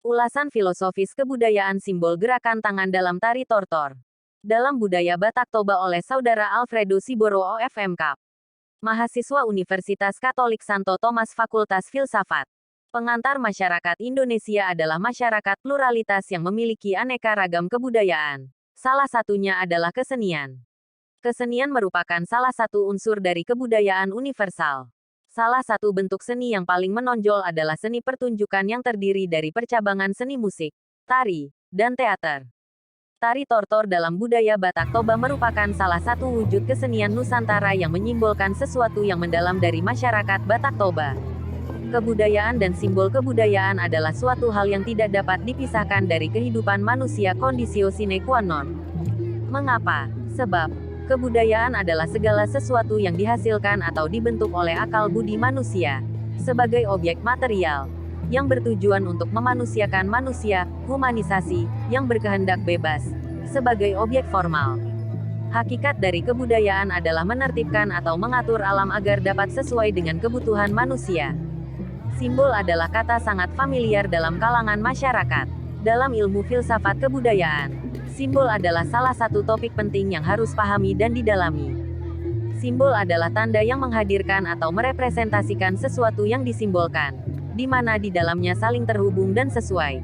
Ulasan filosofis kebudayaan simbol gerakan tangan dalam tari tortor. Dalam budaya Batak Toba oleh Saudara Alfredo Siboro OFMK. Mahasiswa Universitas Katolik Santo Thomas Fakultas Filsafat. Pengantar masyarakat Indonesia adalah masyarakat pluralitas yang memiliki aneka ragam kebudayaan. Salah satunya adalah kesenian. Kesenian merupakan salah satu unsur dari kebudayaan universal. Salah satu bentuk seni yang paling menonjol adalah seni pertunjukan yang terdiri dari percabangan seni musik, tari, dan teater. Tari tortor dalam budaya Batak Toba merupakan salah satu wujud kesenian Nusantara yang menyimbolkan sesuatu yang mendalam dari masyarakat Batak Toba. Kebudayaan dan simbol kebudayaan adalah suatu hal yang tidak dapat dipisahkan dari kehidupan manusia conditio sine qua non. Mengapa? Sebab kebudayaan adalah segala sesuatu yang dihasilkan atau dibentuk oleh akal budi manusia, sebagai objek material, yang bertujuan untuk memanusiakan manusia, humanisasi, yang berkehendak bebas, sebagai objek formal. Hakikat dari kebudayaan adalah menertibkan atau mengatur alam agar dapat sesuai dengan kebutuhan manusia. Simbol adalah kata sangat familiar dalam kalangan masyarakat. Dalam ilmu filsafat kebudayaan, simbol adalah salah satu topik penting yang harus pahami dan didalami. Simbol adalah tanda yang menghadirkan atau merepresentasikan sesuatu yang disimbolkan, di mana di dalamnya saling terhubung dan sesuai.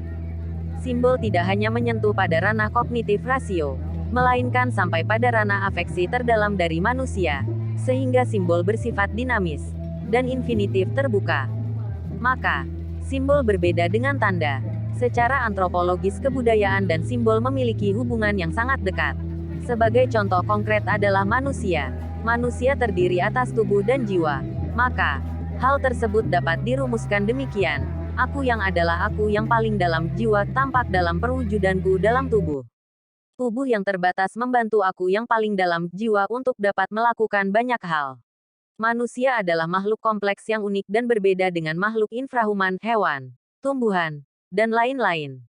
Simbol tidak hanya menyentuh pada ranah kognitif rasio, melainkan sampai pada ranah afeksi terdalam dari manusia, sehingga simbol bersifat dinamis dan infinitif terbuka. Maka, simbol berbeda dengan tanda. Secara antropologis kebudayaan dan simbol memiliki hubungan yang sangat dekat. Sebagai contoh konkret adalah manusia. Manusia terdiri atas tubuh dan jiwa. Maka, hal tersebut dapat dirumuskan demikian. Aku yang adalah aku yang paling dalam jiwa tampak dalam perwujudanku dalam tubuh. Tubuh yang terbatas membantu aku yang paling dalam jiwa untuk dapat melakukan banyak hal. Manusia adalah makhluk kompleks yang unik dan berbeda dengan makhluk infrahuman, hewan, tumbuhan, dan lain-lain.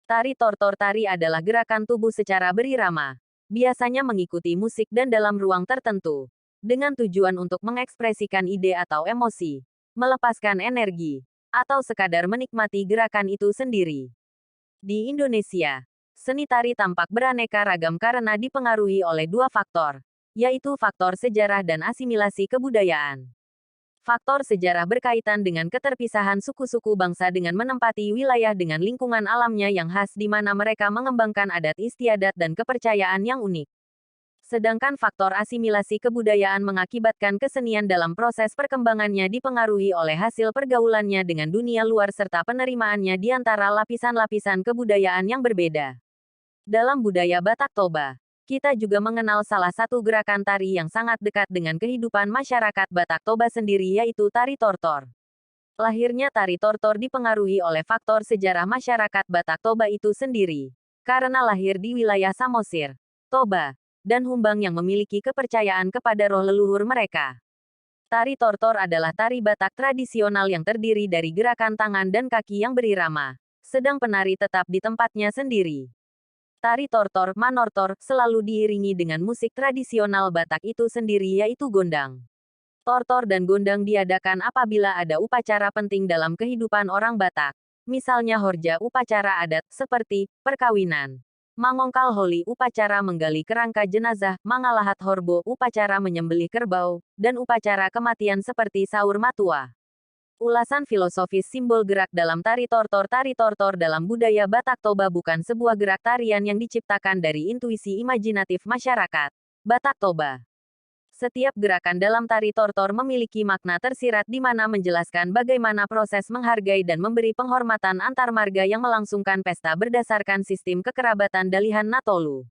Tari tortor tari adalah gerakan tubuh secara berirama, biasanya mengikuti musik dan dalam ruang tertentu, dengan tujuan untuk mengekspresikan ide atau emosi, melepaskan energi, atau sekadar menikmati gerakan itu sendiri. Di Indonesia, seni tari tampak beraneka ragam karena dipengaruhi oleh dua faktor, yaitu faktor sejarah dan asimilasi kebudayaan. Faktor sejarah berkaitan dengan keterpisahan suku-suku bangsa dengan menempati wilayah dengan lingkungan alamnya yang khas di mana mereka mengembangkan adat istiadat dan kepercayaan yang unik. Sedangkan faktor asimilasi kebudayaan mengakibatkan kesenian dalam proses perkembangannya dipengaruhi oleh hasil pergaulannya dengan dunia luar serta penerimaannya di antara lapisan-lapisan kebudayaan yang berbeda. Dalam budaya Batak Toba, kita juga mengenal salah satu gerakan tari yang sangat dekat dengan kehidupan masyarakat Batak Toba sendiri yaitu tari tortor. Lahirnya tari tortor dipengaruhi oleh faktor sejarah masyarakat Batak Toba itu sendiri. Karena lahir di wilayah Samosir, Toba, dan Humbang yang memiliki kepercayaan kepada roh leluhur mereka. Tari tortor adalah tari Batak tradisional yang terdiri dari gerakan tangan dan kaki yang berirama, sedang penari tetap di tempatnya sendiri. Tari tortor, manortor, selalu diiringi dengan musik tradisional Batak itu sendiri yaitu gondang. Tortor dan gondang diadakan apabila ada upacara penting dalam kehidupan orang Batak. Misalnya horja upacara adat, seperti perkawinan. Mangongkal holi upacara menggali kerangka jenazah, mangalahat horbo upacara menyembelih kerbau, dan upacara kematian seperti saur matua. Ulasan filosofis simbol gerak dalam tari tortor dalam budaya Batak Toba bukan sebuah gerak tarian yang diciptakan dari intuisi imajinatif masyarakat Batak Toba. Setiap gerakan dalam tari tortor memiliki makna tersirat di mana menjelaskan bagaimana proses menghargai dan memberi penghormatan antar marga yang melangsungkan pesta berdasarkan sistem kekerabatan Dalihan Natolu.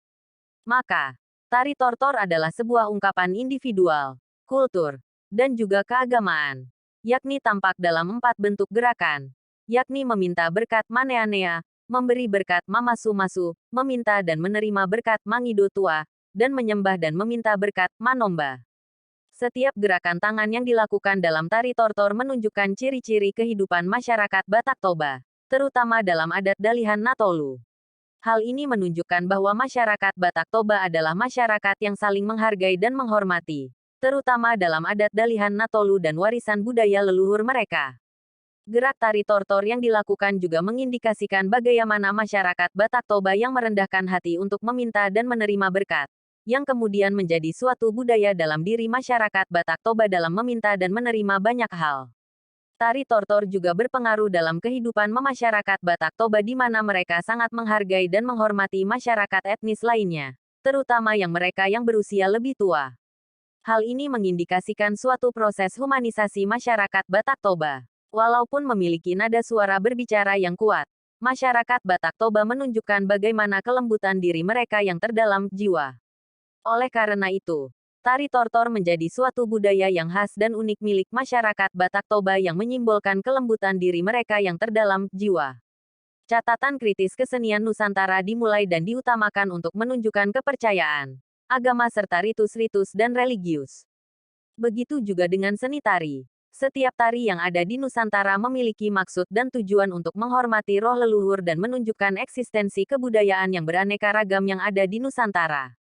Maka, tari tortor adalah sebuah ungkapan individual, kultur, dan juga keagamaan, yakni tampak dalam 4 bentuk gerakan, yakni meminta berkat maneanea, memberi berkat mamasu-masu, meminta dan menerima berkat mangido tua, dan menyembah dan meminta berkat manomba. Setiap gerakan tangan yang dilakukan dalam tari tortor menunjukkan ciri-ciri kehidupan masyarakat Batak Toba, terutama dalam adat Dalihan Natolu. Hal ini menunjukkan bahwa masyarakat Batak Toba adalah masyarakat yang saling menghargai dan menghormati, terutama dalam adat Dalihan Natolu dan warisan budaya leluhur mereka. Gerak tari tortor yang dilakukan juga mengindikasikan bagaimana masyarakat Batak Toba yang merendahkan hati untuk meminta dan menerima berkat, yang kemudian menjadi suatu budaya dalam diri masyarakat Batak Toba dalam meminta dan menerima banyak hal. Tari tortor juga berpengaruh dalam kehidupan masyarakat Batak Toba di mana mereka sangat menghargai dan menghormati masyarakat etnis lainnya, terutama mereka yang berusia lebih tua. Hal ini mengindikasikan suatu proses humanisasi masyarakat Batak Toba. Walaupun memiliki nada suara berbicara yang kuat, masyarakat Batak Toba menunjukkan bagaimana kelembutan diri mereka yang terdalam jiwa. Oleh karena itu, tari tortor menjadi suatu budaya yang khas dan unik milik masyarakat Batak Toba yang menyimbolkan kelembutan diri mereka yang terdalam jiwa. Catatan kritis kesenian Nusantara dimulai dan diutamakan untuk menunjukkan kepercayaan, agama serta ritus-ritus dan religius. Begitu juga dengan seni tari. Setiap tari yang ada di Nusantara memiliki maksud dan tujuan untuk menghormati roh leluhur dan menunjukkan eksistensi kebudayaan yang beraneka ragam yang ada di Nusantara.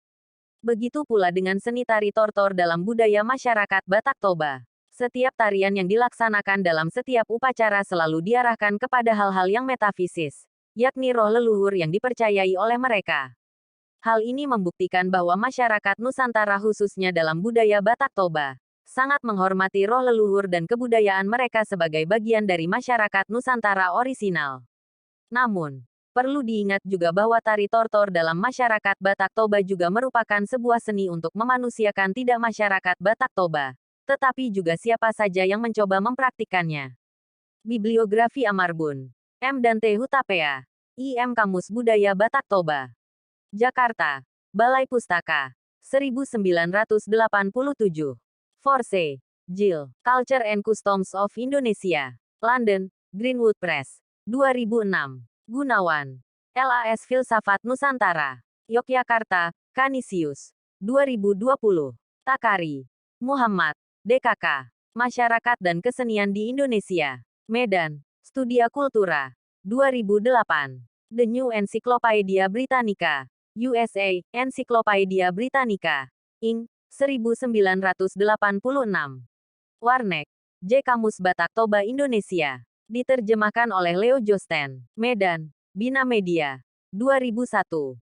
Begitu pula dengan seni tari tortor dalam budaya masyarakat Batak Toba. Setiap tarian yang dilaksanakan dalam setiap upacara selalu diarahkan kepada hal-hal yang metafisis, yakni roh leluhur yang dipercayai oleh mereka. Hal ini membuktikan bahwa masyarakat Nusantara khususnya dalam budaya Batak Toba sangat menghormati roh leluhur dan kebudayaan mereka sebagai bagian dari masyarakat Nusantara orisinal. Namun, perlu diingat juga bahwa tari tortor dalam masyarakat Batak Toba juga merupakan sebuah seni untuk memanusiakan tidak masyarakat Batak Toba, tetapi juga siapa saja yang mencoba mempraktikkannya. Bibliografi Amarbun, M. Dante Hutapea, IM Kamus Budaya Batak Toba. Jakarta, Balai Pustaka, 1987. Forse, Jill, Culture and Customs of Indonesia. London, Greenwood Press. 2006. Gunawan, LAS Filsafat Nusantara. Yogyakarta, Canisius. 2020. Takari, Muhammad, DKK. Masyarakat dan Kesenian di Indonesia. Medan, Studia Kultura. 2008. The New Encyclopedia Britannica. USA, Encyclopedia Britannica. Inc. 1986. Warnek, J. Kamus Batak Toba Indonesia. Diterjemahkan oleh Leo Josten. Medan, Bina Media. 2001.